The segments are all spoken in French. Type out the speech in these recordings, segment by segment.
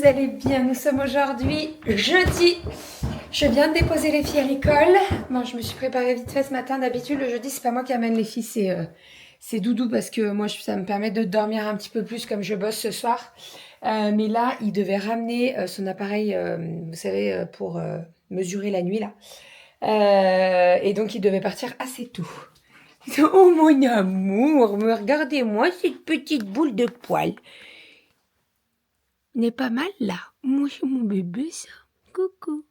allez bien? Nous sommes aujourd'hui jeudi. Je viens de déposer les filles à l'école. Bon, je me suis préparée vite fait ce matin. D'habitude, le jeudi, c'est pas moi qui amène les filles, c'est Doudou parce que moi, ça me permet de dormir un petit peu plus comme je bosse ce soir. Mais là, il devait ramener son appareil, vous savez, pour mesurer la nuit là. Et donc, il devait partir assez tôt. Oh mon amour, me regardez-moi cette petite boule de poil. N'est pas mal là. Moi, c'est mon bébé ça. Coucou.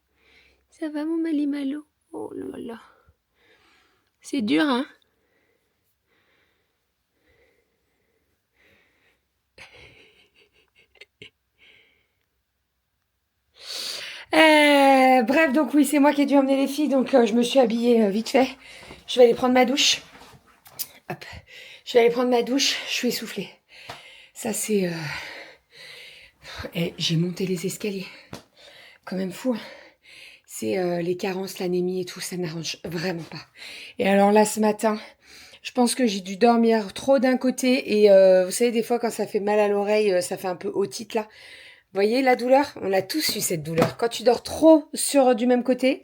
Ça va mon Malimalo? Oh là là. C'est dur, hein? Bref, donc oui, c'est moi qui ai dû emmener les filles, donc je me suis habillée vite fait. Je vais aller prendre ma douche. Hop. Je vais aller prendre ma douche, je suis essoufflée. Ça, c'est... j'ai monté les escaliers. Quand même fou, hein. C'est les carences, l'anémie et tout, ça n'arrange vraiment pas. Et alors là, ce matin, je pense que j'ai dû dormir trop d'un côté. Et vous savez, des fois, quand ça fait mal à l'oreille, ça fait un peu otite, là. Vous voyez la douleur? On a tous eu cette douleur. Quand tu dors trop sur du même côté.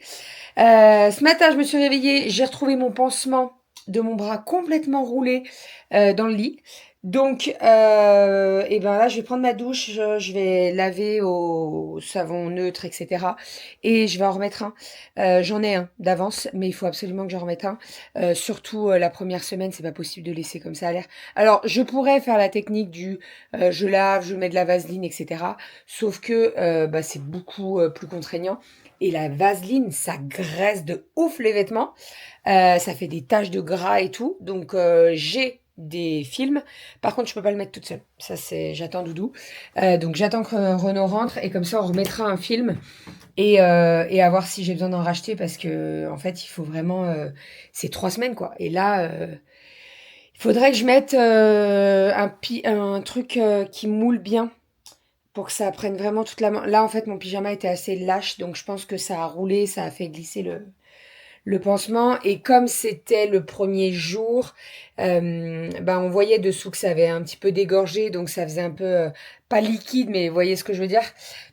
Ce matin, je me suis réveillée. J'ai retrouvé mon pansement de mon bras complètement roulé dans le lit. Donc, et ben là, je vais prendre ma douche, je vais laver au savon neutre, etc. Et je vais en remettre un. J'en ai un d'avance, mais il faut absolument que j'en remette un. Surtout la première semaine, c'est pas possible de laisser comme ça à l'air. Alors, je pourrais faire la technique du je lave, je mets de la vaseline, etc. Sauf que c'est beaucoup plus contraignant. Et la vaseline, ça graisse de ouf les vêtements. Ça fait des taches de gras et tout. Donc, j'ai des films. Par contre, je peux pas le mettre toute seule. Ça, c'est... J'attends Doudou. Donc, j'attends que Renaud rentre. Et comme ça, on remettra un film. Et à voir si j'ai besoin d'en racheter. Parce que, en fait, il faut vraiment... c'est 3 semaines, quoi. Et là... il faudrait que je mette un truc qui moule bien. Pour que ça prenne vraiment toute la main. Là, en fait, mon pyjama était assez lâche. Donc, je pense que ça a roulé. Ça a fait glisser le pansement. Et comme c'était le premier jour, on voyait dessous que ça avait un petit peu dégorgé, donc ça faisait un peu, pas liquide, mais vous voyez ce que je veux dire.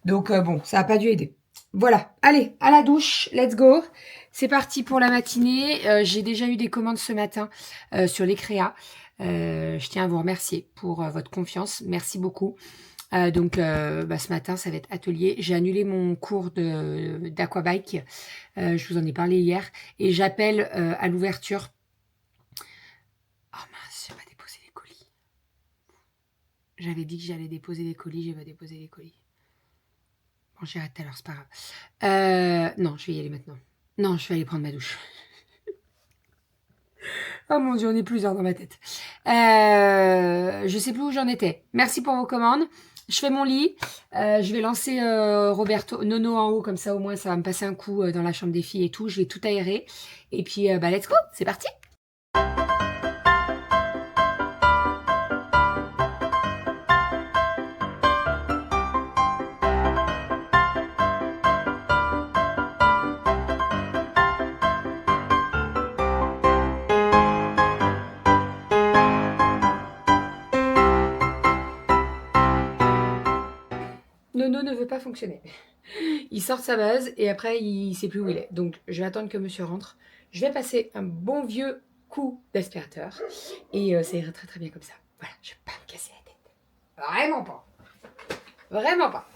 Donc bon, ça n'a pas dû aider. Voilà, allez, à la douche, let's go. C'est parti pour la matinée. J'ai déjà eu des commandes ce matin sur les créas. Je tiens à vous remercier pour votre confiance. Merci beaucoup. Ce matin, ça va être atelier. J'ai annulé mon cours d'aquabike. Je vous en ai parlé hier. Et j'appelle à l'ouverture. Oh mince, j'ai pas déposé les colis. J'avais dit que j'allais déposer les colis. J'ai pas déposé les colis. Bon, j'irai tout à l'heure, c'est pas grave. Non, je vais y aller maintenant. Non, je vais aller prendre ma douche. Oh mon Dieu, on est plusieurs dans ma tête. Je sais plus où j'en étais. Merci pour vos commandes. Je fais mon lit. Je vais lancer Nono en haut, comme ça au moins ça va me passer un coup dans la chambre des filles et tout. Je vais tout aérer. Et puis, let's go, c'est parti. Nono ne veut pas fonctionner. Il sort de sa base et après il sait plus où il est. Donc je vais attendre que monsieur rentre. Je vais passer un bon vieux coup d'aspirateur et ça ira très très bien comme ça. Voilà, je vais pas me casser la tête. Vraiment pas. Vraiment pas.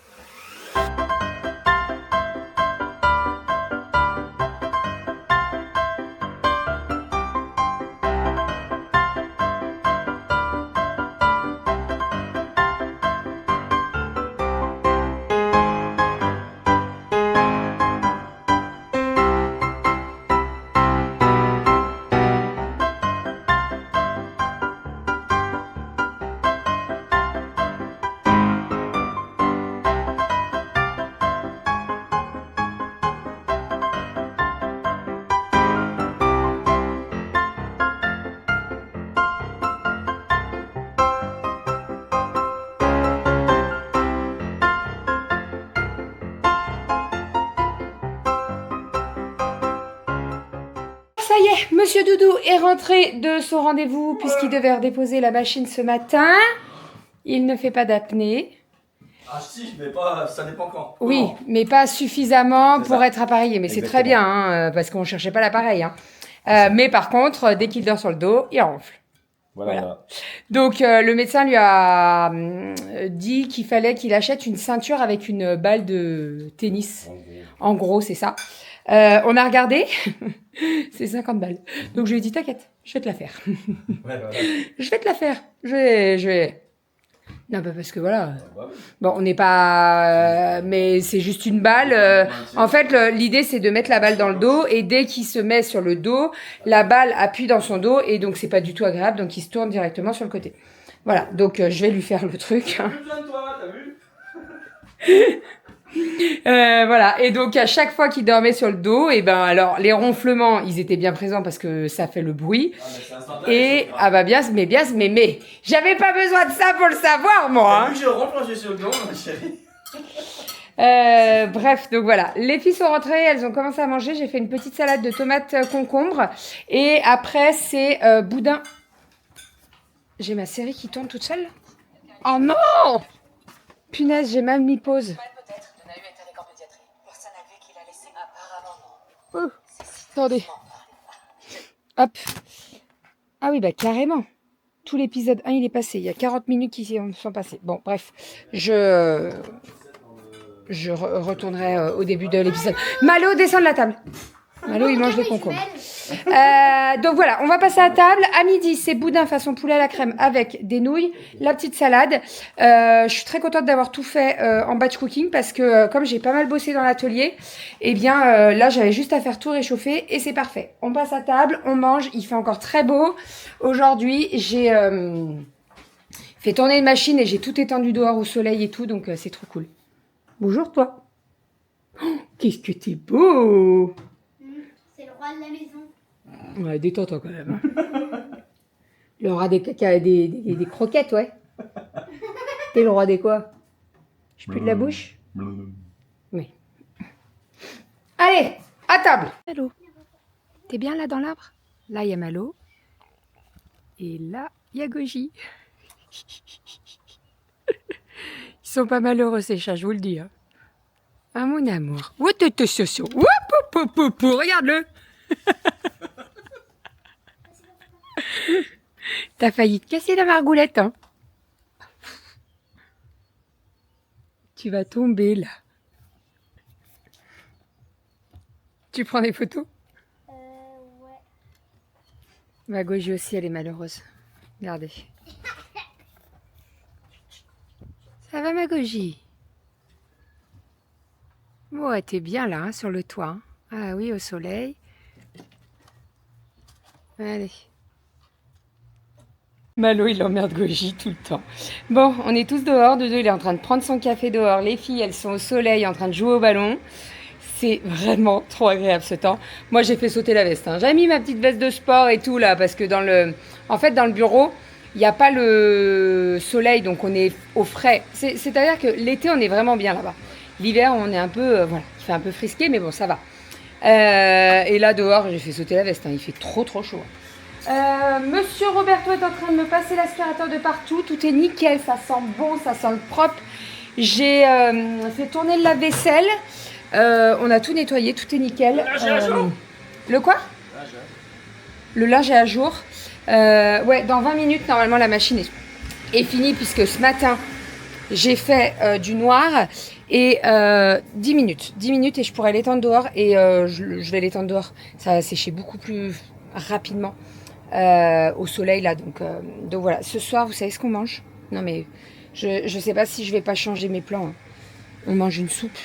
Ça y est, Monsieur Doudou est rentré de son rendez-vous puisqu'il devait redéposer la machine ce matin. Il ne fait pas d'apnée. Ah si, mais pas, ça dépend quand. Oui, Comment? mais pas suffisamment C'est pour ça. être appareillé. Mais c'est très bien, hein, parce qu'on ne cherchait pas l'appareil. Hein. Mais par contre, dès qu'il dort sur le dos, il ronfle. Voilà. Donc, le médecin lui a dit qu'il fallait qu'il achète une ceinture avec une balle de tennis. En gros, c'est ça. On a regardé, c'est 50 balles. Donc, je lui ai dit, t'inquiète, je vais te la faire. Ouais, voilà. Je vais te la faire. Je vais. Non, bah parce que voilà. Bon, on n'est pas. Mais c'est juste une balle. En fait, l'idée, c'est de mettre la balle dans le dos. Et dès qu'il se met sur le dos, la balle appuie dans son dos. Et donc, c'est pas du tout agréable. Donc, il se tourne directement sur le côté. Voilà. Donc, je vais lui faire le truc. J'ai plus besoin de toi, t'as vu? Voilà. Et donc, à chaque fois qu'il dormait sur le dos, et ben, alors, les ronflements, ils étaient bien présents parce que ça fait le bruit. Ah, mais c'est instantané. Et, ah bah, bien, mais, j'avais pas besoin de ça pour le savoir, moi, hein. T'as vu, je rentre quand je suis sur le dos, ma chérie. Bref, donc voilà. Les filles sont rentrées, elles ont commencé à manger. J'ai fait une petite salade de tomates concombre. Et après, c'est boudin. J'ai ma série qui tourne toute seule. Oh non! Punaise, j'ai même mis pause. Peut-être de Nahu est avec en pédiatrie. Personne n'a vu qu'il a laissé apparemment. Attendez. Hop. Ah oui, bah carrément. Tout l'épisode 1, il est passé. Il y a 40 minutes qui sont passées. Bon, bref. Je retournerai au début de l'épisode. Malo, descends de la table. Malo, il mange des concombres. Donc voilà, on va passer à table. À midi, c'est boudin façon poulet à la crème avec des nouilles, la petite salade. Je suis très contente d'avoir tout fait en batch cooking parce que comme j'ai pas mal bossé dans l'atelier, eh bien là, j'avais juste à faire tout réchauffer et c'est parfait. On passe à table, on mange. Il fait encore très beau. Aujourd'hui, j'ai fait tourner une machine et j'ai tout étendu dehors au soleil et tout, donc c'est trop cool. Bonjour toi. Oh, qu'est-ce que t'es beau. C'est le roi de la maison. Ouais, détends-toi quand même. Hein. Le roi des croquettes, ouais. T'es le roi des quoi? Je pue de la bouche? Oui. Allez, à table. Malo, t'es bien là dans l'arbre? Là, il y a Malo. Et là, il y a Goji. Ils sont pas malheureux ces chats, je vous le dis. Hein. Ah mon amour. Regarde-le. T'as failli te casser la margoulette, hein. Tu vas tomber là. Tu prends des photos? Ouais. Ma Goji aussi, elle est malheureuse. Regardez. Ça va ma Goji? Ouais, t'es bien là, hein, sur le toit. Hein. Ah oui, au soleil. Allez. Malo, il emmerde Goji tout le temps. Bon, on est tous dehors. Dodo, il est en train de prendre son café dehors. Les filles, elles sont au soleil en train de jouer au ballon. C'est vraiment trop agréable ce temps. Moi, j'ai fait sauter la veste. Hein. J'ai mis ma petite veste de sport et tout là, parce que dans le bureau, il n'y a pas le soleil, donc on est au frais. C'est-à-dire que l'été, on est vraiment bien là-bas. L'hiver, on est un peu, voilà, il fait un peu frisqué, mais bon, ça va. Et là, dehors, j'ai fait sauter la veste. Hein. Il fait trop chaud. Monsieur Roberto est en train de me passer l'aspirateur de partout. Tout est nickel, ça sent bon, ça sent le propre. J'ai fait tourner le lave-vaisselle. On a tout nettoyé, tout est nickel. Le linge est à jour. Le quoi? Le linge est à jour. Ouais, dans 20 minutes, normalement, la machine est finie puisque ce matin, j'ai fait du noir et 10 minutes. 10 minutes et je pourrais l'étendre dehors et je vais l'étendre dehors. Ça va sécher beaucoup plus rapidement au soleil là. Donc voilà, ce soir, vous savez ce qu'on mange? Non mais je sais pas si je vais pas changer mes plans. Hein. On mange une soupe.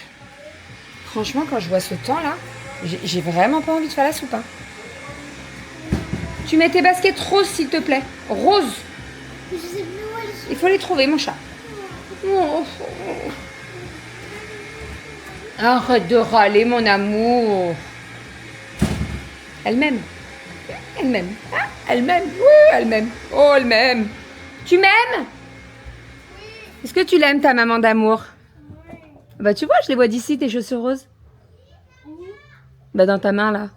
Franchement, quand je vois ce temps là, j'ai vraiment pas envie de faire la soupe. Hein. Tu mets tes baskets roses s'il te plaît. Rose. Je sais plus où elles sont. Il faut les trouver, mon chat. Oh. Arrête de râler, mon amour. Elle m'aime. Elle m'aime. Ah, elle m'aime. Oui, elle m'aime. Oh, elle m'aime. Tu m'aimes? Oui. Est-ce que tu l'aimes, ta maman d'amour? Oui. Bah, tu vois, je les vois d'ici, tes chaussures roses. Oui. Bah, dans ta main, là.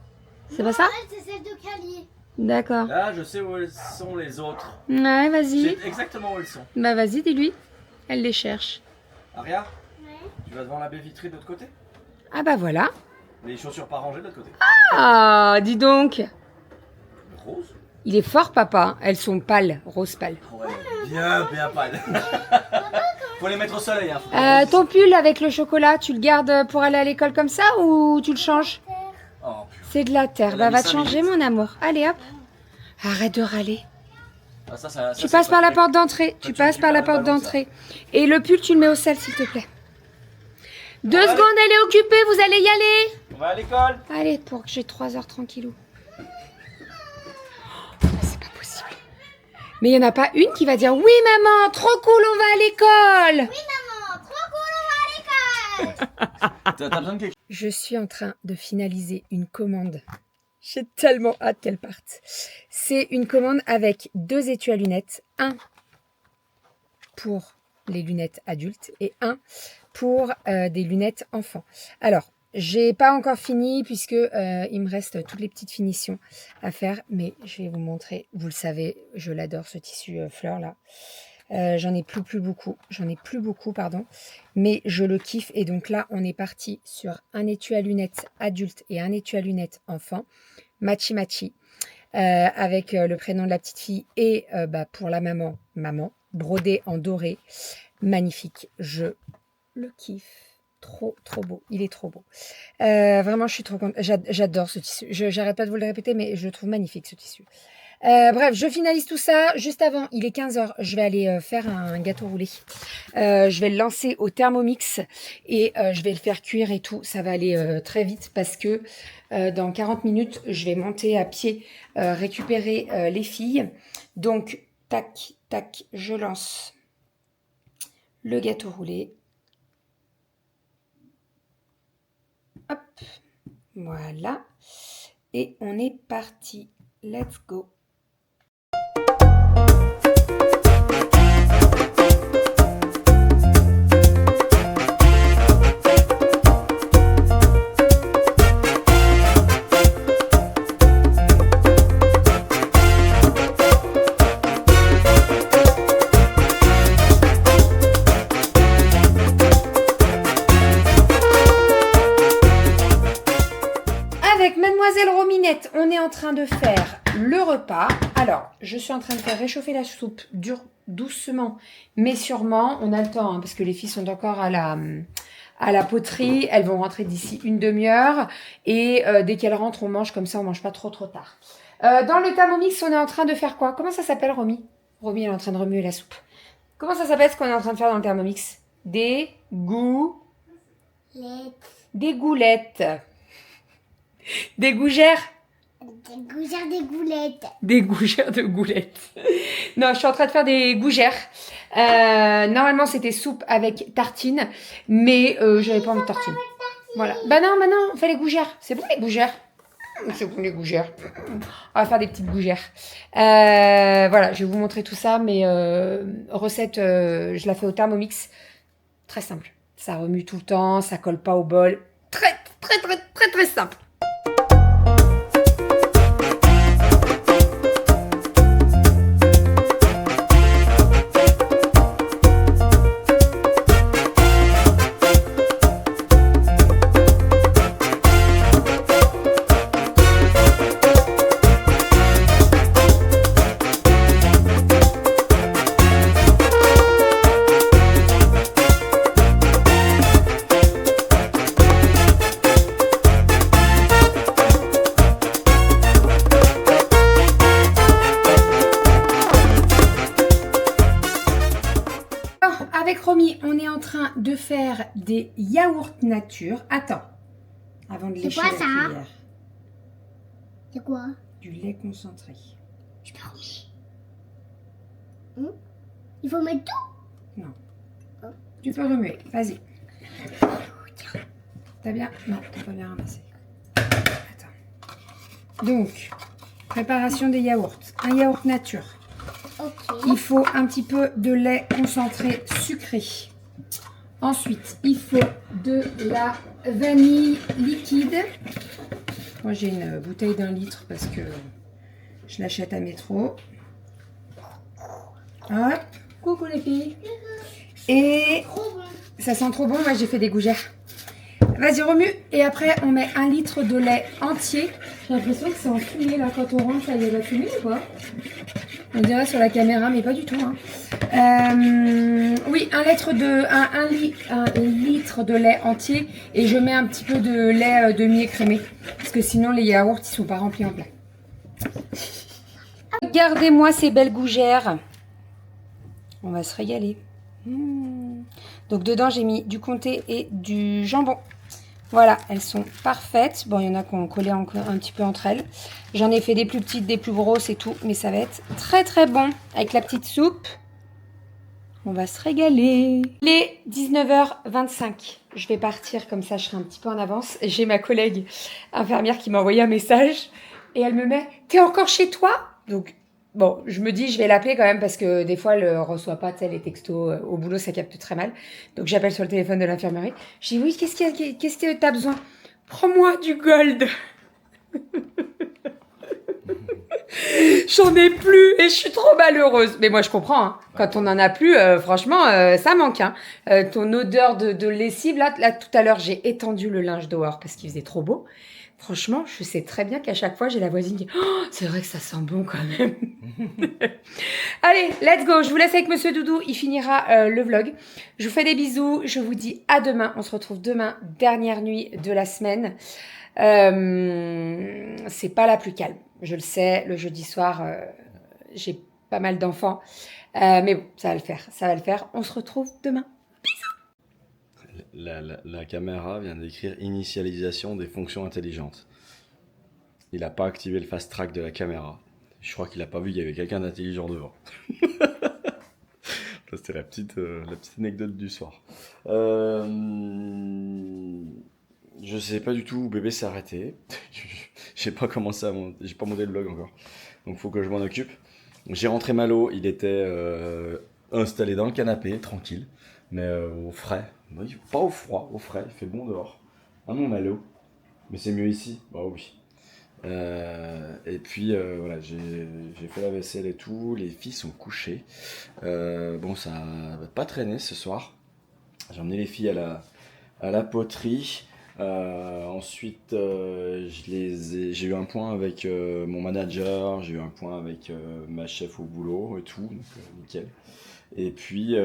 C'est pas ça? C'est celle de Calier. D'accord. Là, je sais où elles sont les autres. Ouais, vas-y. Je sais exactement où elles sont. Bah, vas-y, dis-lui. Elle les cherche. Aria, Ouais. tu vas devant la baie vitrée de l'autre côté. Ah bah voilà. Les chaussures pas rangées de l'autre côté. Ah, dis donc. Rose. Il est fort, papa. Elles sont pâles, rose pâle. Ouais, bien pâle. Faut les mettre au soleil. Hein. Ton pull avec le chocolat, tu le gardes pour aller à l'école comme ça ou tu le changes? Oh, C'est de la terre. Elle a Bah, mis va te 5 changer, minutes. mon amour. Allez, hop. Arrête de râler. ah, ça, Tu c'est passes pas par la vrai. porte d'entrée. Tu tu passes par la récupères le porte ballon, ça. d'entrée. Et le pull, tu le mets au sel, s'il te plaît. 2 allez. secondes, elle est occupée. Vous allez y aller. On va à l'école. Allez, pour que j'ai 3 heures tranquillou. Oh, c'est pas possible. Mais il n'y en a pas une qui va dire oui, maman, trop cool, on va à l'école. Oui, maman, trop cool, on va à l'école. T'as besoin de quelque chose? Je suis en train de finaliser une commande. J'ai tellement hâte qu'elle parte. C'est une commande avec 2 étuis à lunettes. Un pour les lunettes adultes et un pour des lunettes enfants. Alors, j'ai pas encore fini puisque il me reste toutes les petites finitions à faire, mais je vais vous montrer. Vous le savez, je l'adore ce tissu fleur là. J'en ai plus beaucoup, pardon, mais je le kiffe. Et donc là, on est parti sur un étui à lunettes adulte et un étui à lunettes enfant, matchy matchy, avec le prénom de la petite fille et pour la maman, brodé en doré, magnifique. Je le kiffe, trop beau, il est trop beau. Vraiment, je suis trop contente. J'adore ce tissu. J'arrête pas de vous le répéter, mais je le trouve magnifique ce tissu. Bref, je finalise tout ça. Juste avant, il est 15h. Je vais aller faire un gâteau roulé. Je vais le lancer au Thermomix et je vais le faire cuire et tout. Ça va aller très vite parce que dans 40 minutes, je vais monter à pied récupérer les filles. Donc, tac, tac, je lance le gâteau roulé. Hop, voilà. Et on est parti. Let's go. Avec Mademoiselle Rominette, on est en train de faire le repas. Alors, je suis en train de faire réchauffer la soupe doucement, mais sûrement. On a le temps, hein, parce que les filles sont encore à la poterie. Elles vont rentrer d'ici une demi-heure. Et dès qu'elles rentrent, on mange comme ça, on mange pas trop tard. Dans le Thermomix, on est en train de faire quoi? Comment ça s'appelle, Romy? Romy, elle est en train de remuer la soupe. Comment ça s'appelle ce qu'on est en train de faire dans le Thermomix? Des goulettes. Des gougères. Des gougères, des goulettes. Des gougères de goulettes. Non, je suis en train de faire des gougères. Normalement, c'était soupe avec tartine, mais j'avais pas envie de tartine. Voilà. Bah non, on fait les gougères. C'est bon les gougères. C'est bon les gougères. On va faire des petites gougères. Voilà, je vais vous montrer tout ça, mais recette, je la fais au Thermomix. Très simple. Ça remue tout le temps, ça colle pas au bol. Très simple. Avec Romy, on est en train de faire des yaourts nature. Attends, avant de lécher quoi, la ça cuillère. C'est quoi? Du lait concentré. Je peux remuer. Il faut mettre tout? Tu peux remuer, vas-y. T'as bien? Non, t'as pas bien ramassé. Attends. Donc, préparation des yaourts. Un yaourt nature. Ok. Il faut un petit peu de lait concentré sucré. Ensuite, il faut de la vanille liquide. Moi, j'ai une bouteille d'1 litre parce que je l'achète à Métro. Hop, coucou les filles. Et Trop bon. Ça sent trop bon, moi j'ai fait des gougères. Vas-y, remue. Et après, on met 1 litre de lait entier. J'ai l'impression que c'est en fumée là quand on rentre, ça y est, la fumée ou pas? On dirait sur la caméra, mais pas du tout. Hein. Oui, 1 litre de lait entier. Et je mets un petit peu de lait demi-écrémé. Parce que sinon, les yaourts, ils sont pas remplis en plat. Regardez-moi ces belles gougères. On va se régaler. Donc dedans, j'ai mis du comté et du jambon. Voilà, elles sont parfaites. Bon, il y en a qui ont collé un petit peu entre elles. J'en ai fait des plus petites, des plus grosses et tout. Mais ça va être très très bon. Avec la petite soupe, on va se régaler. Il est 19h25. Je vais partir, comme ça je serai un petit peu en avance. J'ai ma collègue infirmière qui m'a envoyé un message. Et elle me met « T'es encore chez toi ?» Donc, bon, je me dis, je vais l'appeler quand même parce que des fois, elle ne reçoit pas les textos au boulot, ça capte très mal. Donc, j'appelle sur le téléphone de l'infirmerie. Je dis, oui, qu'est-ce que tu as besoin? Prends-moi du gold. J'en ai plus et je suis trop malheureuse. Mais moi, je comprends. Hein. Quand on n'en a plus, franchement, ça manque. Hein. Ton odeur de lessive, là, tout à l'heure, j'ai étendu le linge dehors parce qu'il faisait trop beau. Franchement, je sais très bien qu'à chaque fois, j'ai la voisine qui dit oh, c'est vrai que ça sent bon quand même. Allez, let's go. Je vous laisse avec Monsieur Doudou. Il finira le vlog. Je vous fais des bisous. Je vous dis à demain. On se retrouve demain, dernière nuit de la semaine. C'est pas la plus calme. Je le sais, le jeudi soir, j'ai pas mal d'enfants. Mais bon, ça va le faire. Ça va le faire. On se retrouve demain. La caméra vient d'écrire initialisation des fonctions intelligentes. Il n'a pas activé le fast track de la caméra. Je crois qu'il n'a pas vu qu'il y avait quelqu'un d'intelligent devant. C'était la petite anecdote du soir. Je sais pas du tout où bébé s'est arrêté. J'ai pas commencé j'ai pas monté le vlog encore. Donc faut que je m'en occupe. J'ai rentré Malo, il était installé dans le canapé, tranquille, mais au frais. Pas au froid, au frais, il fait bon dehors. Ah mon Malo, mais c'est mieux ici. Bah oui. Et puis voilà, j'ai fait la vaisselle et tout, les filles sont couchées. Bon, ça va pas traîner ce soir. J'ai emmené les filles à la poterie. Ensuite, j'ai eu un point avec mon manager, j'ai eu un point avec ma chef au boulot et tout, donc nickel. Et puis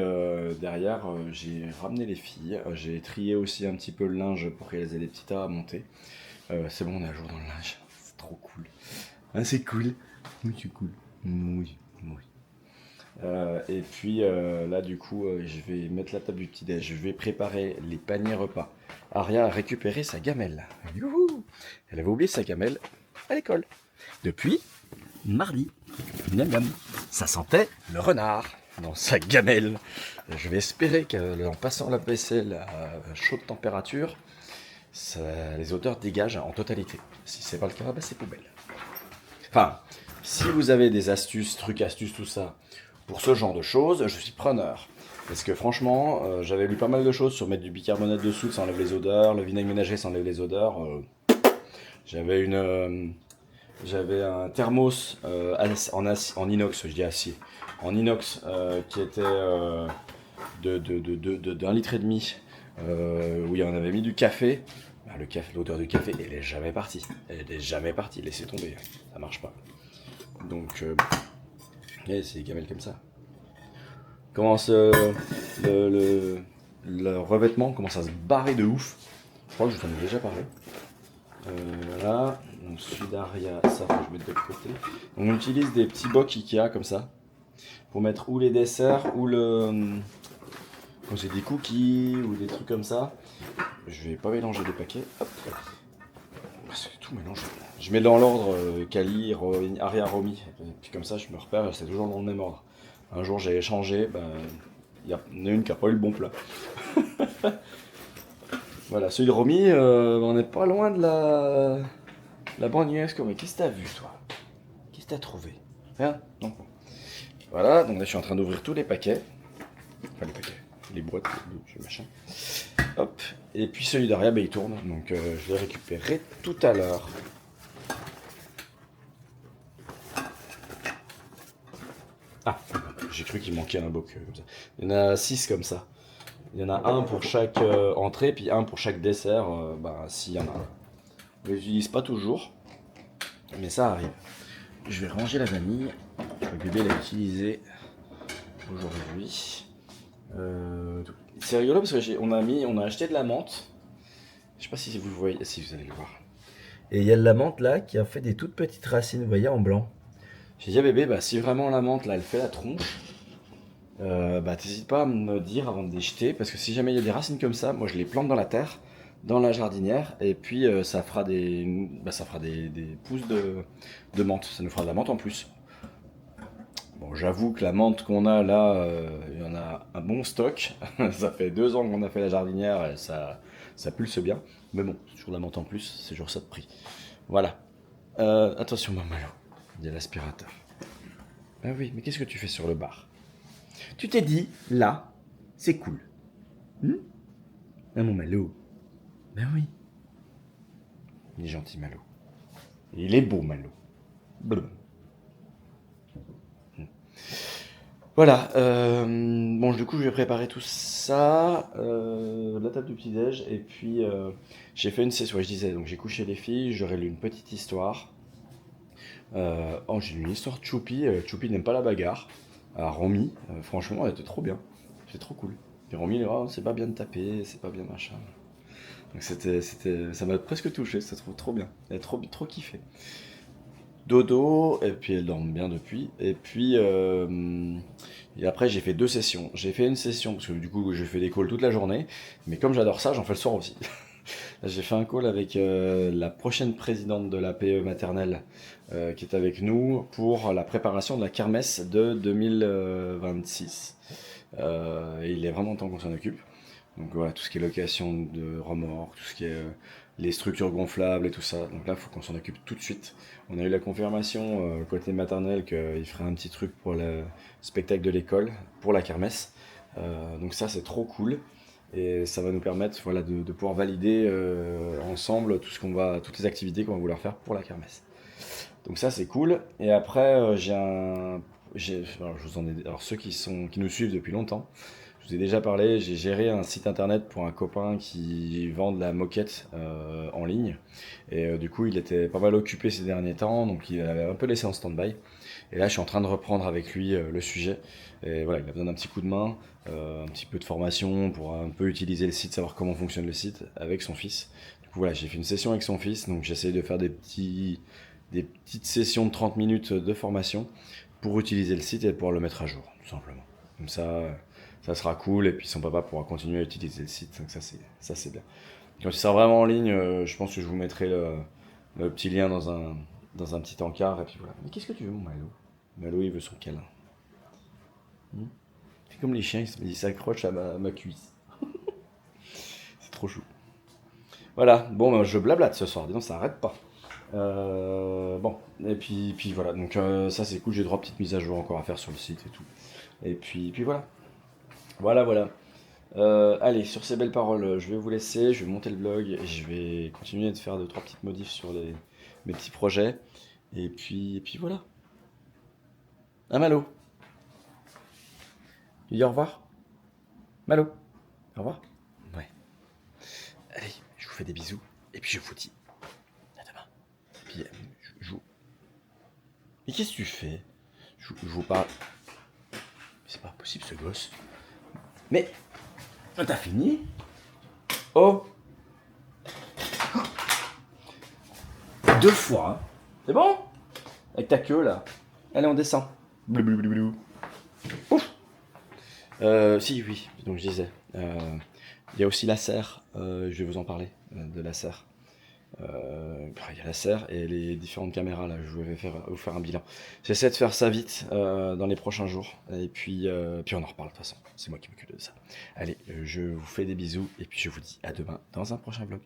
derrière, j'ai ramené les filles, j'ai trié aussi un petit peu le linge pour qu'elles aient des petits tas à monter. C'est bon, on est à jour dans le linge, c'est trop cool. Ah, c'est cool. Oui, c'est cool. Oui, oui. Et puis là, du coup, je vais mettre la table du petit-déj, je vais préparer les paniers repas. Aria a récupéré sa gamelle. Youhou! Elle avait oublié sa gamelle à l'école. Depuis mardi. Miam miam. Ça sentait le renard dans sa gamelle. Je vais espérer qu'en passant la vaisselle à chaude température, les odeurs dégagent en totalité. Si c'est pas le cas, bah c'est poubelle. Enfin, si vous avez des astuces, trucs, astuces, tout ça, pour ce genre de choses, je suis preneur. Parce que franchement, j'avais lu pas mal de choses sur mettre du bicarbonate de soude, ça enlève les odeurs, le vinaigre ménager, ça enlève les odeurs. J'avais un thermos en inox, je dis acier, en inox qui était d'1,5 litre, où il y en avait mis du café. Bah, l'odeur du café, elle est jamais partie. Elle est jamais partie, laissez tomber, ça marche pas. Donc, c'est des gamelles comme ça. Commence le revêtement commence à se barrer de ouf. Je crois que je vous en ai déjà parlé. Voilà. Donc celui d'Aria, ça faut que je mette de côté. On utilise des petits bocs Ikea comme ça pour mettre ou les desserts ou quand j'ai des cookies ou des trucs comme ça. Je vais pas mélanger les paquets. Hop. C'est tout mélangé. Je mets dans l'ordre Kali, Aria, Romy. Et puis comme ça, je me repère, c'est toujours dans le même ordre. Un jour, j'ai échangé, il y en a une qui n'a pas eu le bon plat. Voilà, celui de Romy, on n'est pas loin de la bande UNESCO. Mais qu'est-ce que t'as vu, toi? Qu'est-ce que t'as trouvé? Rien? Non. Voilà, donc là, je suis en train d'ouvrir tous les paquets. Enfin, les paquets, les boîtes, le machin. Hop, et puis celui d'Aria, il tourne, donc je l'ai récupéré tout à l'heure. Ah, j'ai cru qu'il manquait un boc comme ça. Il y en a 6 comme ça. Il y en a un pour chaque entrée, puis un pour chaque dessert, s'il y en a. Je ne l'utilise pas toujours, mais ça arrive. Je vais ranger la vanille. Je crois que bébé l'a utilisé aujourd'hui. C'est rigolo parce que on a acheté de la menthe. Je sais pas si vous le voyez, si vous allez le voir. Et il y a de la menthe là qui a fait des toutes petites racines, vous voyez, en blanc. J'ai dit à bébé, si vraiment la menthe là elle fait la tronche, t'hésites pas à me dire avant de les jeter, parce que si jamais il y a des racines comme ça, moi je les plante dans la terre, dans la jardinière, et puis ça fera des pousses de menthe, ça nous fera de la menthe en plus. Bon, j'avoue que la menthe qu'on a là, il y en a un bon stock. Ça fait 2 ans qu'on a fait la jardinière, et ça pulse bien. Mais bon, c'est toujours de la menthe en plus, c'est toujours ça de prix. Voilà. Attention, Mamalo, il y a l'aspirateur. Ah oui, mais qu'est-ce que tu fais sur le bar? Tu t'es dit, là, c'est cool. Ah mon Malo. Ben oui. Il est gentil, Malo. Il est beau, Malo. Bleu. Voilà, bon du coup je vais préparer tout ça, la table du petit-déj, et puis j'ai fait une session, ouais, je disais, donc j'ai couché les filles, j'aurais lu une petite histoire. J'ai lu une histoire de Choupi, Choupi n'aime pas la bagarre, à Romy, franchement elle était trop bien, c'est trop cool. Puis Romy, oh, c'est pas bien de taper, c'est pas bien machin. Donc ça m'a presque touché, ça se trouve trop bien, elle a trop kiffé. Dodo, et puis elle dort bien depuis. Et puis, et après, j'ai fait 2 sessions. J'ai fait une session, parce que du coup, j'ai fait des calls toute la journée. Mais comme j'adore ça, j'en fais le soir aussi. J'ai fait un call avec la prochaine présidente de la PE maternelle qui est avec nous pour la préparation de la kermesse de 2026. Et il est vraiment temps qu'on s'en occupe. Donc voilà, tout ce qui est location de remorques, tout ce qui est les structures gonflables et tout ça. Donc là, il faut qu'on s'en occupe tout de suite. On a eu la confirmation côté maternelle qu'il ferait un petit truc pour le spectacle de l'école, pour la kermesse. Donc ça, c'est trop cool. Et ça va nous permettre de pouvoir valider ensemble toutes les activités qu'on va vouloir faire pour la kermesse. Donc ça, c'est cool. Et après, alors ceux qui nous suivent depuis longtemps, je vous ai déjà parlé, j'ai géré un site internet pour un copain qui vend de la moquette en ligne. Et du coup, il était pas mal occupé ces derniers temps, donc il avait un peu laissé en stand-by. Et là, je suis en train de reprendre avec lui le sujet. Et voilà, il a besoin d'un petit coup de main, un petit peu de formation pour un peu utiliser le site, savoir comment fonctionne le site avec son fils. Du coup, voilà, j'ai fait une session avec son fils, donc j'essaie de faire des petites sessions de 30 minutes de formation pour utiliser le site et pouvoir le mettre à jour, tout simplement. Comme ça sera cool, et puis son papa pourra continuer à utiliser le site, donc ça c'est bien. Quand il sera vraiment en ligne, je pense que je vous mettrai le petit lien dans un petit encart, et puis voilà. Mais qu'est-ce que tu veux, mon Malo? Malo, il veut son câlin. C'est comme les chiens, il s'accroche à ma cuisse. C'est trop chou. Voilà, bon, je blablate ce soir, disons, ça arrête pas. Bon, et puis voilà, donc ça c'est cool, j'ai 3 petites mises à jour encore à faire sur le site et tout. Et puis voilà. Voilà. Allez, sur ces belles paroles, je vais vous laisser, je vais monter le blog, et je vais continuer de faire 2-3 petites modifs sur mes petits projets. Et puis voilà. Ah, Malo. Tu dis au revoir? Malo, au revoir? Ouais. Allez, je vous fais des bisous, et puis je vous dis à demain. Et puis, je vous... Mais qu'est-ce que tu fais? Je vous parle... C'est pas possible, ce gosse. Mais... T'as fini? Oh! 2 fois, hein. C'est bon? Avec ta queue, là. Allez, on descend. Blablabla. Ouf! Si, oui, donc je disais. Il y a aussi la serre, je vais vous en parler, de la serre. Il y a la serre et les différentes caméras, là, je vais vous faire un bilan. J'essaie de faire ça vite dans les prochains jours, et puis on en reparle de toute façon, c'est moi qui m'occupe de ça. Allez, je vous fais des bisous, et puis je vous dis à demain dans un prochain vlog.